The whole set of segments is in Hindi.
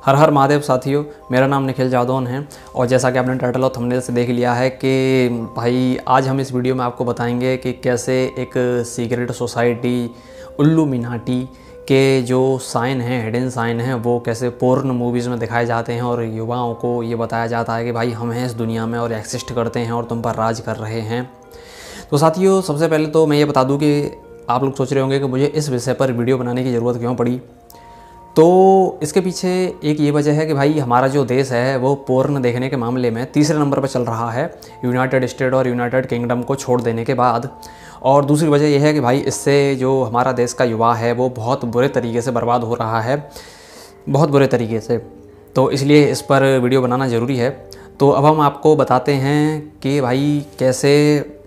हर हर महादेव साथियों, मेरा नाम निखिल जादौन है और जैसा कि आपने टाइटल और थंबनेल से देख लिया है कि भाई आज हम इस वीडियो में आपको बताएंगे कि कैसे एक सीक्रेट सोसाइटी इल्यूमिनाटी के जो साइन हैं, हिडन साइन हैं, वो कैसे पोर्न मूवीज़ में दिखाए जाते हैं और युवाओं को ये बताया जाता है कि भाई हम हैं इस दुनिया में और एक्सिस्ट करते हैं और तुम पर राज कर रहे हैं। तो साथियों, सबसे पहले तो मैं ये बता दूं कि आप लोग सोच रहे होंगे कि मुझे इस विषय पर वीडियो बनाने की ज़रूरत क्यों पड़ी। तो इसके पीछे एक ये वजह है कि भाई हमारा जो देश है वो पोर्न देखने के मामले में तीसरे नंबर पर चल रहा है, यूनाइटेड स्टेट और यूनाइटेड किंगडम को छोड़ देने के बाद। और दूसरी वजह यह है कि भाई इससे जो हमारा देश का युवा है वो बहुत बुरे तरीके से बर्बाद हो रहा है, बहुत बुरे तरीके से। तो इसलिए इस पर वीडियो बनाना ज़रूरी है। तो अब हम आपको बताते हैं कि भाई कैसे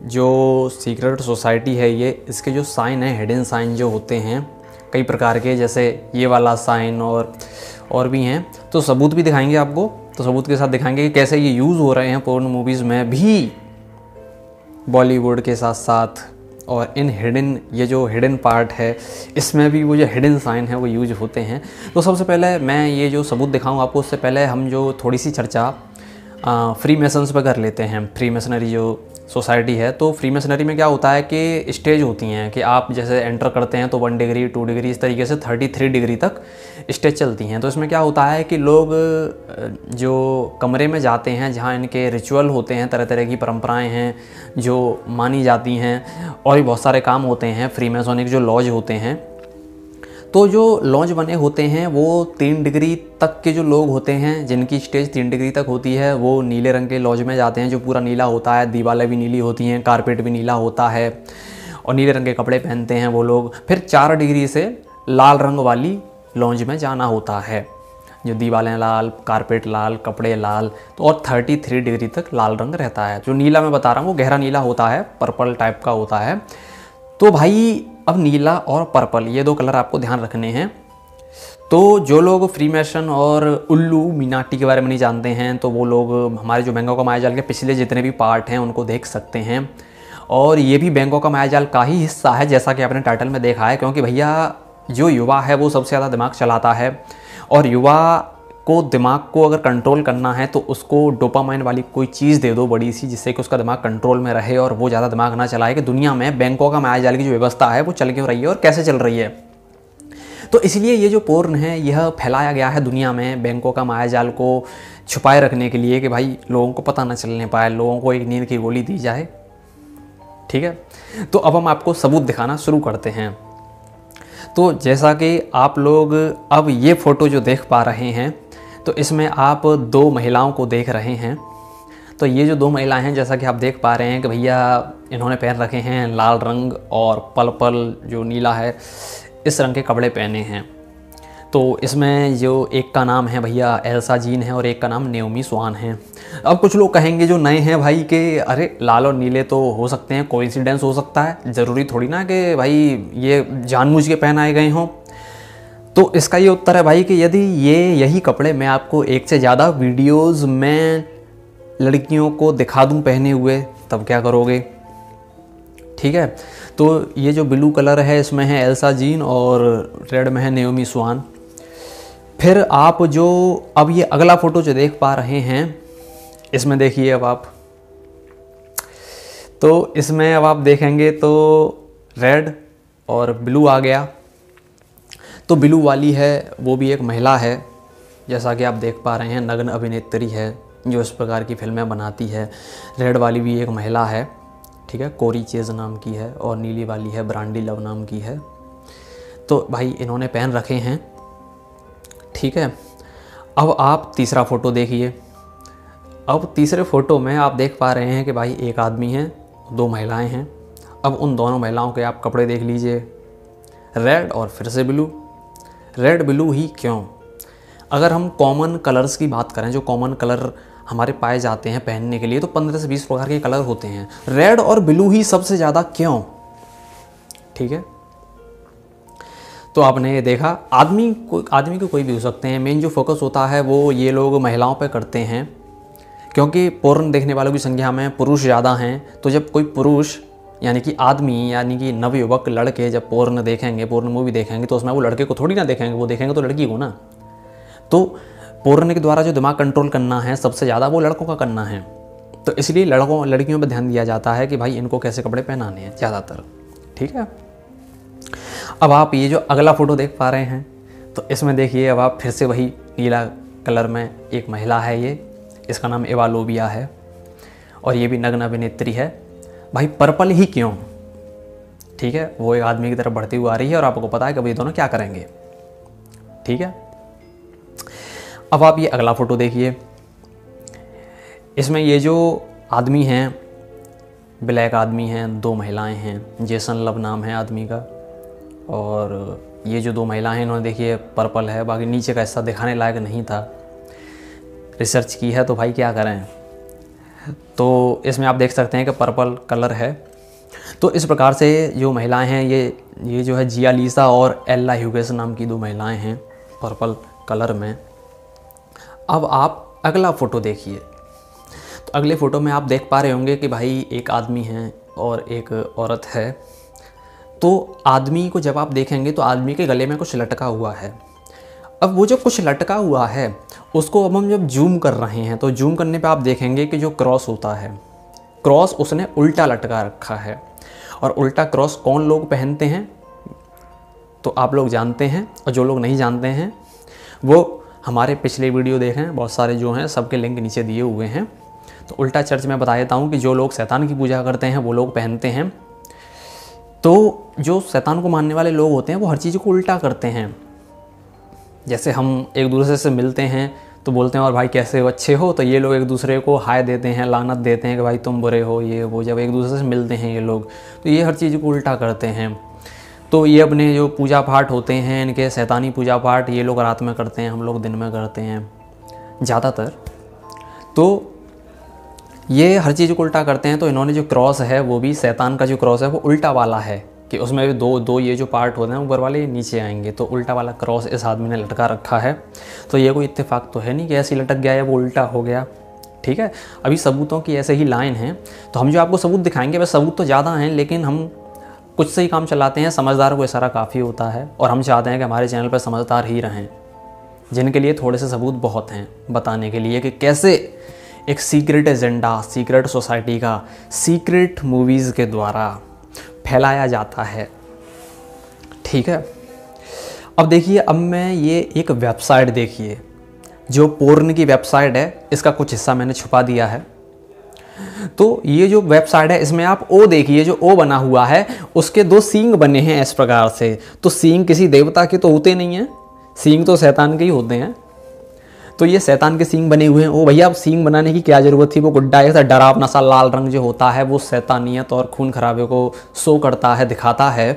जो सीक्रेट सोसाइटी है ये, इसके जो साइन है, हिडन साइन जो होते हैं कई प्रकार के, जैसे ये वाला साइन और भी हैं, तो सबूत भी दिखाएंगे आपको। तो सबूत के साथ दिखाएंगे कि कैसे ये यूज़ हो रहे हैं पोर्न मूवीज़ में भी, बॉलीवुड के साथ साथ। और इन हिडन, ये जो हिडन पार्ट है इसमें भी वो जो हिडन साइन है वो यूज होते हैं। तो सबसे पहले मैं ये जो सबूत दिखाऊँ आपको, उससे पहले हम जो थोड़ी सी चर्चा फ्री मेसन्स पर कर लेते हैं। फ्री मेसनरी जो सोसाइटी है, तो फ्री मेसनरी में क्या होता है कि स्टेज होती हैं कि आप जैसे एंटर करते हैं तो 1 डिग्री 2 डिग्री इस तरीके से 33 डिग्री तक स्टेज चलती हैं। तो इसमें क्या होता है कि लोग जो कमरे में जाते हैं जहाँ इनके रिचुअल होते हैं, तरह तरह की परंपराएं हैं जो मानी जाती हैं, और भी बहुत सारे काम होते हैं। फ्री मेसोनिक जो लॉज होते हैं, तो जो लॉज बने होते हैं वो 3 डिग्री तक के जो लोग होते हैं जिनकी स्टेज 3 डिग्री तक होती है, वो नीले रंग के लॉज में जाते हैं जो पूरा नीला होता है, दीवारें भी नीली होती हैं, कारपेट भी नीला होता है और नीले रंग के कपड़े पहनते हैं वो लोग। फिर 4 डिग्री से लाल रंग वाली लॉज में जाना होता है, जो दीवारें लाल, कारपेट लाल, कपड़े लाल। तो और 33 डिग्री तक लाल रंग रहता है। जो नीला मैं बता रहा हूँ वो गहरा नीला होता है, पर्पल टाइप का होता है। तो भाई अब नीला और पर्पल ये 2 कलर आपको ध्यान रखने हैं। तो जो लोग फ्रीमेसन और इल्यूमिनाटी के बारे में नहीं जानते हैं, तो वो लोग हमारे जो बैंकों का मायाजाल के पिछले जितने भी पार्ट हैं उनको देख सकते हैं। और ये भी बैंकों का मायाजाल का ही हिस्सा है, जैसा कि आपने टाइटल में देखा है, क्योंकि भैया जो युवा है वो सबसे ज़्यादा दिमाग चलाता है। और युवा को दिमाग को अगर कंट्रोल करना है तो उसको डोपामाइन वाली कोई चीज़ दे दो बड़ी सी, जिससे कि उसका दिमाग कंट्रोल में रहे और वो ज़्यादा दिमाग ना चलाए कि दुनिया में बैंकों का मायाजाल की जो व्यवस्था है वो चल क्यों रही है और कैसे चल रही है। तो इसलिए ये जो पोर्न है यह फैलाया गया है दुनिया में बैंकों का मायाजाल को छुपाए रखने के लिए, कि भाई लोगों को पता ना चलने पाए, लोगों को एक नींद की गोली दी जाए। ठीक है, तो अब हम आपको सबूत दिखाना शुरू करते हैं। तो जैसा कि आप लोग अब ये फ़ोटो जो देख पा रहे हैं, तो इसमें आप 2 महिलाओं को देख रहे हैं। तो ये जो 2 महिलाएं हैं, जैसा कि आप देख पा रहे हैं कि भैया इन्होंने पहन रखे हैं लाल रंग और पर्पल जो नीला है इस रंग के कपड़े पहने हैं। तो इसमें जो एक का नाम है भैया एल्सा जीन है और एक का नाम नेओमी स्वान है। अब कुछ लोग कहेंगे जो नए हैं भाई कि अरे लाल और नीले तो हो सकते हैं, कोइंसिडेंस हो सकता है, ज़रूरी थोड़ी ना कि भाई ये जानबूझ के पहनाए गए हों। तो इसका ये उत्तर है भाई कि यदि यही कपड़े मैं आपको एक से ज़्यादा वीडियोस में लड़कियों को दिखा दूं पहने हुए, तब क्या करोगे। ठीक है, तो ये जो ब्लू कलर है इसमें है एल्सा जीन और रेड में है नेओमी स्वान। फिर आप जो अब ये अगला फ़ोटो जो देख पा रहे हैं इसमें देखिए अब आप, तो इसमें अब आप देखेंगे तो रेड और ब्लू आ गया। तो ब्लू वाली है वो भी एक महिला है, जैसा कि आप देख पा रहे हैं, नग्न अभिनेत्री है जो इस प्रकार की फिल्में बनाती है। रेड वाली भी एक महिला है, ठीक है, कोरी चेज नाम की है, और नीली वाली है ब्रांडी लव नाम की है। तो भाई इन्होंने पहन रखे हैं। ठीक है, अब आप तीसरा फ़ोटो देखिए। अब तीसरे फ़ोटो में आप देख पा रहे हैं कि भाई एक आदमी है, 2 महिलाएं हैं। अब उन दोनों महिलाओं के आप कपड़े देख लीजिए, रेड और फिर से ब्लू। रेड ब्लू ही क्यों? अगर हम कॉमन कलर्स की बात करें, जो कॉमन कलर हमारे पाए जाते हैं पहनने के लिए, तो 15 से 20 प्रकार के कलर होते हैं, रेड और ब्लू ही सबसे ज़्यादा क्यों? ठीक है, तो आपने ये देखा, आदमी को कोई भी हो सकते हैं, मेन जो फोकस होता है वो ये लोग महिलाओं पे करते हैं, क्योंकि पोर्न देखने वालों की संख्या में पुरुष ज़्यादा हैं। तो जब कोई पुरुष यानी कि आदमी, यानी कि नवयुवक लड़के जब पोर्न देखेंगे, पोर्न मूवी देखेंगे, तो उसमें वो लड़के को थोड़ी ना देखेंगे, वो देखेंगे तो लड़की को ना। तो पोर्न के द्वारा जो दिमाग कंट्रोल करना है सबसे ज़्यादा वो लड़कों का करना है। तो इसलिए लड़कियों पर ध्यान दिया जाता है कि भाई इनको कैसे कपड़े पहनाने हैं ज़्यादातर। ठीक है, अब आप ये जो अगला फ़ोटो देख पा रहे हैं, तो इसमें देखिए अब आप फिर से वही नीला कलर में एक महिला है, ये इसका नाम एवा लोबिया है और ये भी नग्न अभिनेत्री है। भाई पर्पल ही क्यों? ठीक है, वो एक आदमी की तरफ बढ़ती हुई आ रही है और आपको पता है कि ये दोनों क्या करेंगे। ठीक है, अब आप ये अगला फ़ोटो देखिए। इसमें ये जो आदमी हैं, ब्लैक आदमी हैं, दो महिलाएं हैं, जेसन लव नाम है आदमी का, और ये जो दो महिलाएं हैं इन्होंने देखिए पर्पल है, बाकी नीचे का हिस्सा दिखाने लायक नहीं था, रिसर्च की है तो भाई क्या करें। तो इसमें आप देख सकते हैं कि पर्पल कलर है। तो इस प्रकार से जो महिलाएं हैं ये जो है जिया लीसा और एल्ला ह्यूगेस नाम की दो महिलाएं हैं पर्पल कलर में। अब आप अगला फ़ोटो देखिए। तो अगले फ़ोटो में आप देख पा रहे होंगे कि भाई एक आदमी है और एक औरत है। तो आदमी को जब आप देखेंगे तो आदमी के गले में कुछ लटका हुआ है। अब वो जो कुछ लटका हुआ है उसको अब हम जब जूम कर रहे हैं तो जूम करने पे आप देखेंगे कि जो क्रॉस होता है, क्रॉस उसने उल्टा लटका रखा है। और उल्टा क्रॉस कौन लोग पहनते हैं तो आप लोग जानते हैं, और जो लोग नहीं जानते हैं वो हमारे पिछले वीडियो देखें, बहुत सारे जो हैं सबके लिंक नीचे दिए हुए हैं। तो उल्टा चर्च में बता देता हूँ कि जो लोग शैतान की पूजा करते हैं वो लोग पहनते हैं। तो जो शैतान को मानने वाले लोग होते हैं वो हर चीज़ को उल्टा करते हैं। जैसे हम एक दूसरे से मिलते हैं तो बोलते हैं और भाई कैसे हो, अच्छे हो, तो ये लोग एक दूसरे को हाय देते हैं, लानत देते हैं कि भाई तुम बुरे हो, ये वो। जब एक दूसरे से मिलते हैं ये लोग तो ये हर चीज़ को उल्टा करते हैं। तो ये अपने जो पूजा पाठ होते हैं इनके शैतानी पूजा पाठ ये लोग रात में करते हैं, हम लोग दिन में करते हैं ज़्यादातर। तो ये हर चीज़ को उल्टा करते हैं। तो इन्होंने जो क्रॉस है वो भी शैतान का जो क्रॉस है वो उल्टा वाला है कि उसमें भी दो ये जो पार्ट होते हैं ऊपर वाले नीचे आएंगे। तो उल्टा वाला क्रॉस इस आदमी ने लटका रखा है। तो ये कोई इत्तेफाक तो है नहीं कि ऐसे ही लटक गया या वो उल्टा हो गया। ठीक है, अभी सबूतों की ऐसे ही लाइन है। तो हम जो आपको सबूत दिखाएंगे वह सबूत तो ज़्यादा हैं लेकिन हम कुछ से ही काम चलाते हैं। समझदार को इशारा काफ़ी होता है और हम चाहते हैं कि हमारे चैनल पर समझदार ही रहें, जिनके लिए थोड़े से सबूत बहुत हैं बताने के लिए कि कैसे एक सीक्रेट एजेंडा, सीक्रेट सोसाइटी का सीक्रेट मूवीज़ के द्वारा फैलाया जाता है। ठीक है, अब देखिए, अब मैं ये एक वेबसाइट देखिए जो पोर्न की वेबसाइट है, इसका कुछ हिस्सा मैंने छुपा दिया है। तो ये जो वेबसाइट है इसमें आप ओ देखिए, जो ओ बना हुआ है उसके दो सींग बने हैं इस प्रकार से। तो सींग किसी देवता के तो होते नहीं हैं, सींग तो शैतान के ही होते हैं। तो ये शैतान के सींग बने हुए हैं। ओ भैया, अब सींग बनाने की क्या ज़रूरत थी? वो गुड्डा ऐसा डरावना सा लाल रंग जो होता है वो शैतानियत और खून खराबे को शो करता है, दिखाता है,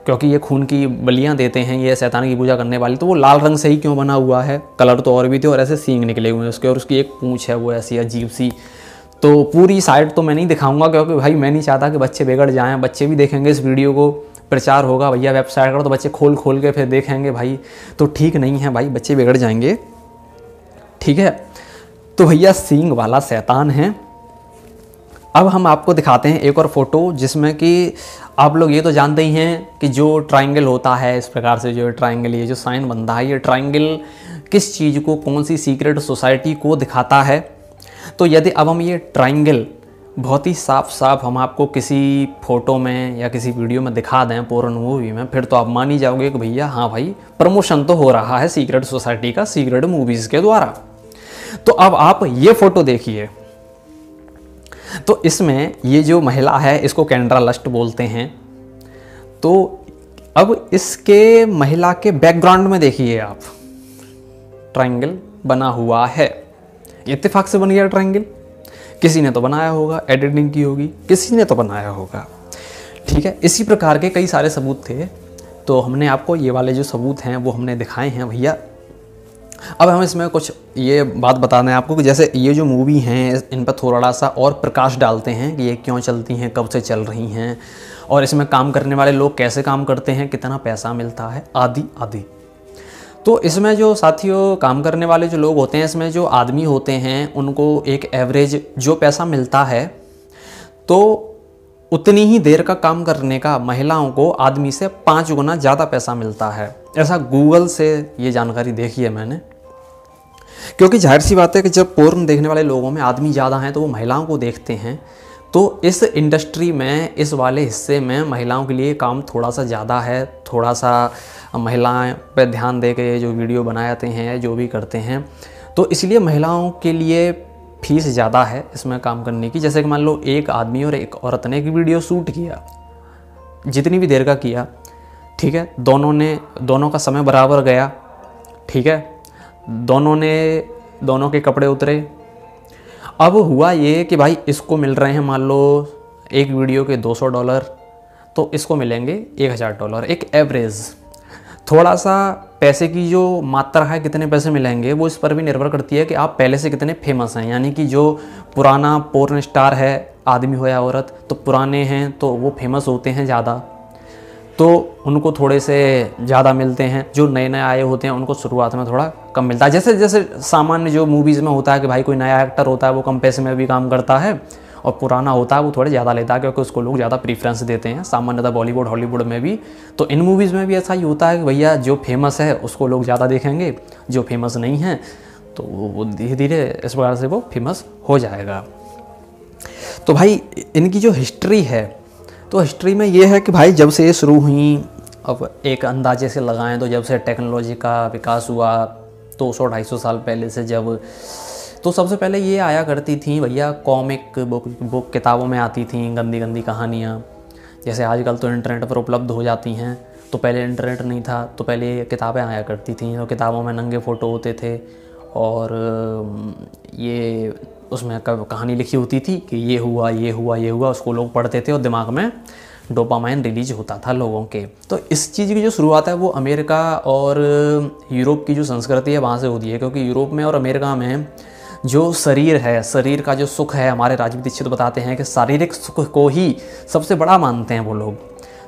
क्योंकि ये खून की बलियां देते हैं ये शैतान की पूजा करने वाली। तो वो लाल रंग से ही क्यों बना हुआ है? कलर तो और भी थे और ऐसे सींग निकले हुए हैं उसके, और उसकी एक पूँछ है वो ऐसी अजीब सी। तो पूरी साइड तो मैं नहीं दिखाऊंगा क्योंकि भाई मैं नहीं चाहता कि बच्चे बिगड़ जाएं। बच्चे भी देखेंगे इस वीडियो को, प्रचार होगा भैया वेबसाइट का, तो बच्चे खोल खोल के फिर देखेंगे भाई, तो ठीक नहीं है भाई, बच्चे बिगड़ जाएंगे। ठीक है, तो भैया सींग वाला शैतान है। अब हम आपको दिखाते हैं एक और फोटो जिसमें कि आप लोग ये तो जानते ही हैं कि जो ट्रायंगल होता है इस प्रकार से, जो ट्रायंगल ये जो साइन बनता है, ये ट्रायंगल किस चीज़ को, कौन सी सीक्रेट सोसाइटी को दिखाता है। तो यदि अब हम ये ट्रायंगल बहुत ही साफ साफ हम आपको किसी फ़ोटो में या किसी वीडियो में दिखा दें, पोर्न मूवी में, फिर तो आप मान ही जाओगे कि भैया हाँ भाई प्रमोशन तो हो रहा है सीक्रेट सोसाइटी का सीक्रेट मूवीज़ के द्वारा। तो अब आप ये फ़ोटो देखिए। तो इसमें ये जो महिला है इसको कैंड्रा लस्ट बोलते हैं। तो अब इसके महिला के बैकग्राउंड में देखिए आप, ट्रायंगल बना हुआ है। इत्तेफाक से बन गया ट्रायंगल, किसी ने तो बनाया होगा, एडिटिंग की होगी, किसी ने तो बनाया होगा। ठीक है, इसी प्रकार के कई सारे सबूत थे। तो हमने आपको ये वाले जो सबूत हैं वो हमने दिखाए हैं भैया। अब हम इसमें कुछ ये बात बताना है आपको कि जैसे ये जो मूवी हैं इन पर थोड़ा सा और प्रकाश डालते हैं कि ये क्यों चलती हैं, कब से चल रही हैं, और इसमें काम करने वाले लोग कैसे काम करते हैं, कितना पैसा मिलता है, आदि आदि। तो इसमें जो साथियों काम करने वाले जो लोग होते हैं, इसमें जो आदमी होते हैं उनको एक एवरेज जो पैसा मिलता है, तो उतनी ही देर का काम करने का महिलाओं को आदमी से 5 गुना ज़्यादा पैसा मिलता है। ऐसा गूगल से ये जानकारी देखी है मैंने। क्योंकि जाहिर सी बात है कि जब पोर्न देखने वाले लोगों में आदमी ज़्यादा हैं तो वो महिलाओं को देखते हैं, तो इस इंडस्ट्री में, इस वाले हिस्से में महिलाओं के लिए काम थोड़ा सा ज़्यादा है, थोड़ा सा महिलाएं पे ध्यान दे के जो वीडियो बनाते हैं, जो भी करते हैं, तो इसलिए महिलाओं के लिए फीस ज़्यादा है इसमें काम करने की। जैसे कि मान लो एक आदमी और एक औरत ने एक वीडियो शूट किया, जितनी भी देर का किया, ठीक है, दोनों का समय बराबर गया, ठीक है, दोनों के कपड़े उतरे। अब हुआ ये कि भाई इसको मिल रहे हैं मान लो एक वीडियो के $200, तो इसको मिलेंगे $1000, एक एवरेज। थोड़ा सा पैसे की जो मात्रा है, कितने पैसे मिलेंगे, वो इस पर भी निर्भर करती है कि आप पहले से कितने फेमस हैं। यानी कि जो पुराना पोर्न स्टार है, आदमी हो या औरत, तो पुराने हैं तो वो फेमस होते हैं ज़्यादा, तो उनको थोड़े से ज़्यादा मिलते हैं। जो नए नए आए होते हैं उनको शुरुआत में थोड़ा कम मिलता है। जैसे जैसे सामान्य जो मूवीज़ में होता है कि भाई कोई नया एक्टर होता है वो कम पैसे में भी काम करता है, और पुराना होता है वो थोड़े ज़्यादा लेता है, क्योंकि उसको लोग ज़्यादा प्रीफ्रेंस देते हैं, सामान्यतः बॉलीवुड हॉलीवुड में भी। तो इन मूवीज़ में भी ऐसा ही होता है कि भैया जो फेमस है उसको लोग ज़्यादा देखेंगे, जो फेमस नहीं है तो वो धीरे धीरे इस प्रकार से वो फेमस हो जाएगा। तो भाई इनकी जो हिस्ट्री है, तो हिस्ट्री में ये है कि भाई जब से ये शुरू हुई, अब एक अंदाजे से लगाएं तो जब से टेक्नोलॉजी का विकास हुआ 200-250 साल पहले से, जब तो सबसे पहले ये आया करती थी भैया कॉमिक बुक किताबों में आती थी गंदी गंदी कहानियाँ। जैसे आजकल तो इंटरनेट पर उपलब्ध हो जाती हैं, तो पहले इंटरनेट नहीं था तो पहले किताबें आया करती थी, तो किताबों में नंगे फ़ोटो होते थे और ये उसमें कहानी लिखी होती थी कि ये हुआ ये हुआ ये हुआ, उसको लोग पढ़ते थे और दिमाग में डोपामाइन रिलीज होता था लोगों के। तो इस चीज़ की जो शुरुआत है वो अमेरिका और यूरोप की जो संस्कृति है वहाँ से होती है, क्योंकि यूरोप में और अमेरिका में जो शरीर है, शरीर का जो सुख है, हमारे राजीव दीक्षित बताते हैं कि शारीरिक सुख को ही सबसे बड़ा मानते हैं वो लोग।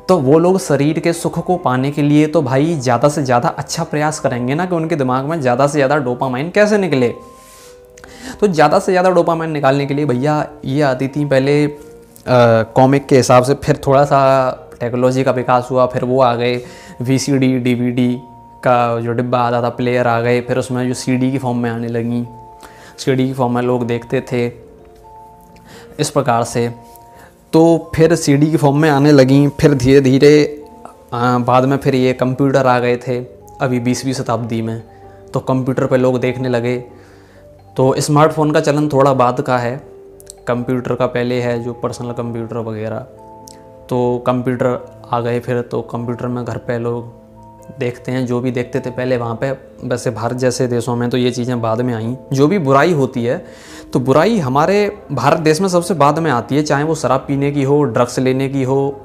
तो वो लोग शरीर के सुख को पाने के लिए तो भाई ज़्यादा से ज़्यादा अच्छा प्रयास करेंगे ना, कि उनके दिमाग में ज़्यादा से ज़्यादा डोपामाइन कैसे निकले। तो ज़्यादा से ज़्यादा डोपामाइन निकालने के लिए भैया ये आती थी पहले कॉमिक के हिसाब से, फिर थोड़ा सा टेक्नोलॉजी का विकास हुआ, फिर वो आ गए VCD DVD का जो डिब्बा आता था, प्लेयर आ गए, फिर उसमें जो CD की फॉर्म में आने लगी, CD की फॉर्म में लोग देखते थे इस प्रकार से। तो फिर CD की फॉर्म में आने लगी, फिर धीरे धीरे बाद में फिर ये कंप्यूटर आ गए थे अभी 20वीं शताब्दी में, तो कंप्यूटर पे लोग देखने लगे। तो स्मार्टफोन का चलन थोड़ा बाद का है, कंप्यूटर का पहले है जो पर्सनल कंप्यूटर वगैरह। तो कंप्यूटर आ गए फिर, तो कंप्यूटर में घर पे लोग देखते हैं, जो भी देखते थे पहले वहाँ पे। वैसे भारत जैसे देशों में तो ये चीज़ें बाद में आई। जो भी बुराई होती है तो बुराई हमारे भारत देश में सबसे बाद में आती है, चाहे वो शराब पीने की हो, ड्रग्स लेने की हो,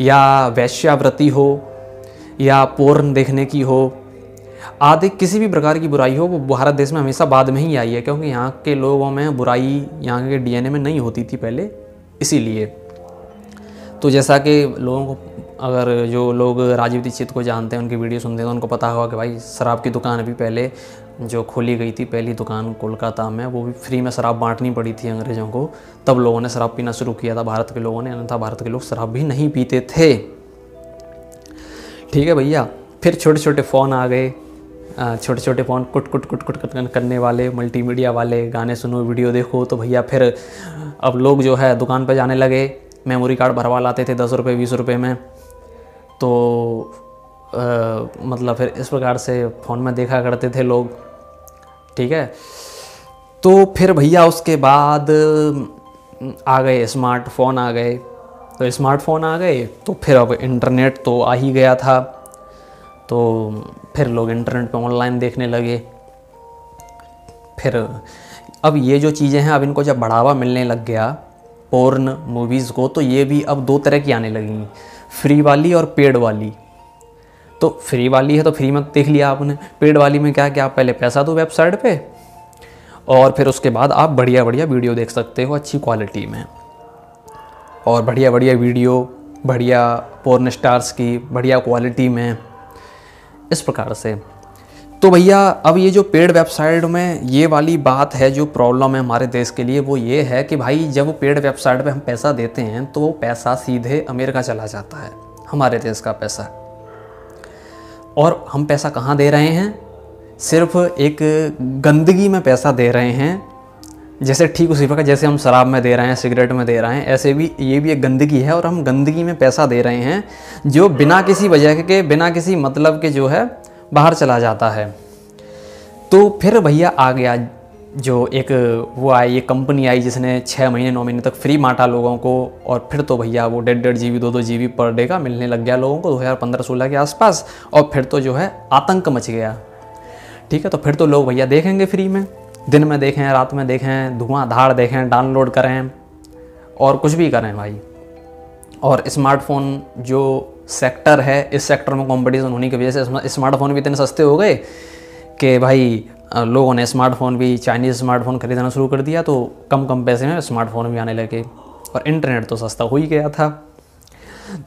या वैश्यावृत्ति हो, या पोर्न देखने की हो, आदि किसी भी प्रकार की बुराई हो, वो भारत देश में हमेशा बाद में ही आई है, क्योंकि यहाँ के लोगों में बुराई यहाँ के DNA में नहीं होती थी पहले, इसीलिए। तो जैसा कि लोगों को, अगर जो लोग राजीव दीक्षित को जानते हैं, उनकी वीडियो सुनते हैं, तो उनको पता होगा कि भाई शराब की दुकान भी पहले जो खोली गई थी, पहली दुकान कोलकाता में, वो भी फ्री में शराब बांटनी पड़ी थी अंग्रेज़ों को, तब लोगों ने शराब पीना शुरू किया था भारत के लोगों ने, अन्यथा भारत के लोग शराब भी नहीं पीते थे। ठीक है भैया। फिर छोटे छोटे फ़ोन आ गए, छोटे छोटे फ़ोन कुट कुट कुट कुट करने वाले, मल्टीमीडिया वाले, गाने सुनो वीडियो देखो। तो भैया फिर अब लोग जो है दुकान पर जाने लगे, मेमोरी कार्ड भरवा लाते थे 10 रुपये 20 रुपये में। तो मतलब फिर इस प्रकार से फ़ोन में देखा करते थे लोग। ठीक है। तो फिर भैया उसके बाद आ गए स्मार्टफ़ोन आ गए। तो स्मार्टफ़ोन आ गए तो फिर अब इंटरनेट तो आ ही गया था, तो फिर लोग इंटरनेट पे ऑनलाइन देखने लगे। फिर अब ये जो चीज़ें हैं, अब इनको जब बढ़ावा मिलने लग गया पोर्न मूवीज़ को, तो ये भी अब 2 तरह की आने लगी, फ्री वाली और पेड वाली। तो फ्री वाली है तो फ्री में देख लिया आपने, पेड वाली में क्या कि आप पहले पैसा दो वेबसाइट पे, और फिर उसके बाद आप बढ़िया बढ़िया वीडियो देख सकते हो अच्छी क्वालिटी में, और बढ़िया बढ़िया वीडियो, बढ़िया पोर्न स्टार्स की बढ़िया क्वालिटी में, इस प्रकार से। तो भैया अब ये जो पेड वेबसाइट में ये वाली बात है, जो प्रॉब्लम है हमारे देश के लिए, वो ये है कि भाई जब वो पेड वेबसाइट पे हम पैसा देते हैं तो वो पैसा सीधे अमेरिका चला जाता है, हमारे देश का पैसा। और हम पैसा कहाँ दे रहे हैं? सिर्फ एक गंदगी में पैसा दे रहे हैं। जैसे ठीक उसी प्रकार जैसे हम शराब में दे रहे हैं, सिगरेट में दे रहे हैं, ऐसे भी ये भी एक गंदगी है और हम गंदगी में पैसा दे रहे हैं जो बिना किसी वजह के, बिना किसी मतलब के जो है बाहर चला जाता है। तो फिर भैया आ गया जो एक वो आई, ये कंपनी आई जिसने 6 महीने 9 महीने तक फ्री बांटा लोगों को, और फिर तो भैया वो 1.5 GB 2-2 GB पर डे का मिलने लग गया लोगों को 2015-16 के आसपास। और फिर तो जो है आतंक मच गया। ठीक है, तो फिर तो लोग भैया देखेंगे फ्री में, दिन में देखें, रात में देखें, धुआंधार देखें, डाउनलोड करें और कुछ भी करें भाई। और स्मार्टफोन जो सेक्टर है, इस सेक्टर में कंपटीशन होने की वजह से स्मार्टफोन भी इतने सस्ते हो गए कि भाई लोगों ने स्मार्टफोन भी चाइनीज़ स्मार्टफोन खरीदना शुरू कर दिया, तो कम कम पैसे में स्मार्टफोन भी आने लगे और इंटरनेट तो सस्ता हो ही गया था।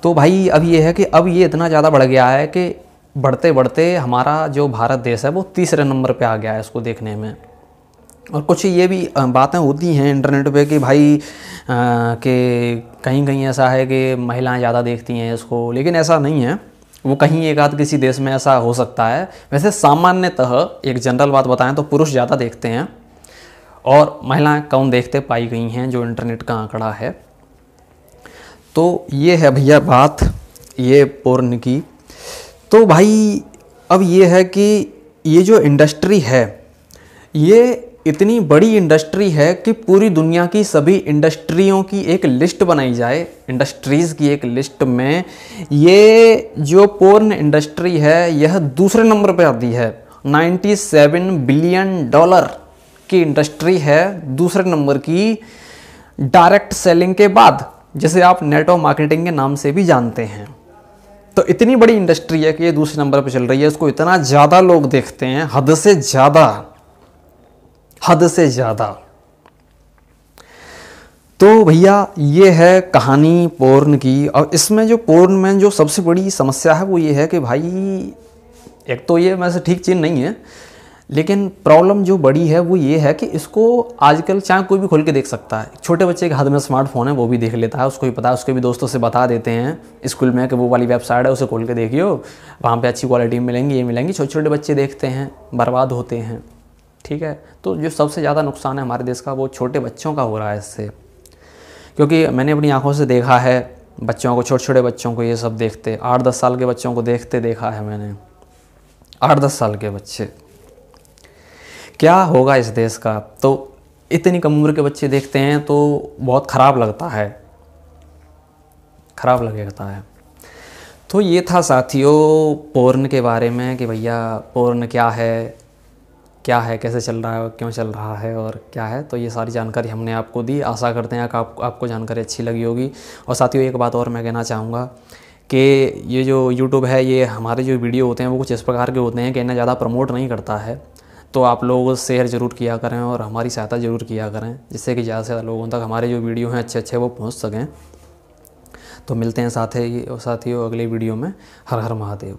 तो भाई अब ये है कि अब ये इतना ज़्यादा बढ़ गया है कि बढ़ते बढ़ते हमारा जो भारत देश है वो तीसरे नंबर पे आ गया है इसको देखने में। और कुछ ये भी बातें होती हैं इंटरनेट पे कि भाई कि कहीं कहीं ऐसा है कि महिलाएं ज़्यादा देखती हैं इसको, लेकिन ऐसा नहीं है। वो कहीं एक आध किसी देश में ऐसा हो सकता है। वैसे सामान्यतः एक जनरल बात बताएं तो पुरुष ज़्यादा देखते हैं और महिलाएं कम देखते पाई गई हैं, जो इंटरनेट का आंकड़ा है। तो ये है भैया बात ये पोर्न की। तो भाई अब ये है कि ये जो इंडस्ट्री है ये इतनी बड़ी इंडस्ट्री है कि पूरी दुनिया की सभी इंडस्ट्रियों की एक लिस्ट बनाई जाए, इंडस्ट्रीज़ की एक लिस्ट में ये जो पोर्न इंडस्ट्री है यह दूसरे नंबर पे आती है। 97 बिलियन डॉलर की इंडस्ट्री है दूसरे नंबर की, डायरेक्ट सेलिंग के बाद, जिसे आप नेटवर्क मार्केटिंग के नाम से भी जानते हैं। तो इतनी बड़ी इंडस्ट्री है कि ये दूसरे नंबर पे चल रही है, इसको इतना ज़्यादा लोग देखते हैं, हद से ज़्यादा, हद से ज़्यादा। तो भैया ये है कहानी पोर्न की। और इसमें जो पोर्न में जो सबसे बड़ी समस्या है वो ये है कि भाई एक तो ये वैसे ठीक चीज़ नहीं है, लेकिन प्रॉब्लम जो बड़ी है वो ये है कि इसको आजकल चाहे कोई भी खोल के देख सकता है। छोटे बच्चे के हाथ में स्मार्टफोन है वो भी देख लेता है, उसको भी पता है, उसके भी दोस्तों से बता देते हैं स्कूल में कि वो वाली वेबसाइट है उसे खोल के देखियो, वहाँ पे अच्छी क्वालिटी मिलेंगी, ये मिलेंगी। छोटे छोटे बच्चे देखते हैं, बर्बाद होते हैं। ठीक है, तो जो सबसे ज़्यादा नुकसान है हमारे देश का वो छोटे बच्चों का हो रहा है इससे, क्योंकि मैंने अपनी आंखों से देखा है बच्चों को, छोटे छोटे बच्चों को ये सब देखते, 8-10 साल के बच्चों को देखते देखा है मैंने। 8-10 साल के बच्चे, क्या होगा इस देश का। तो इतनी कम उम्र के बच्चे देखते हैं तो बहुत ख़राब लगता है, ख़राब लगता है। तो ये था साथियों पोर्न के बारे में कि भैया पोर्न क्या है, कैसे चल रहा है, क्यों चल रहा है और क्या है। तो ये सारी जानकारी हमने आपको दी। आशा करते हैं कि आपको जानकारी अच्छी लगी होगी। और साथियों एक बात और मैं कहना चाहूँगा कि ये जो YouTube है, ये हमारे जो वीडियो होते हैं वो कुछ इस प्रकार के होते हैं कि इन्हें ज़्यादा प्रमोट नहीं करता है। तो आप लोग शेयर ज़रूर किया करें और हमारी सहायता ज़रूर किया करें, जिससे कि ज़्यादा से ज़्यादा लोगों तक हमारे जो वीडियो हैं अच्छे वो पहुँच सकें। तो मिलते हैं साथियों अगले वीडियो में। हर हर महादेव।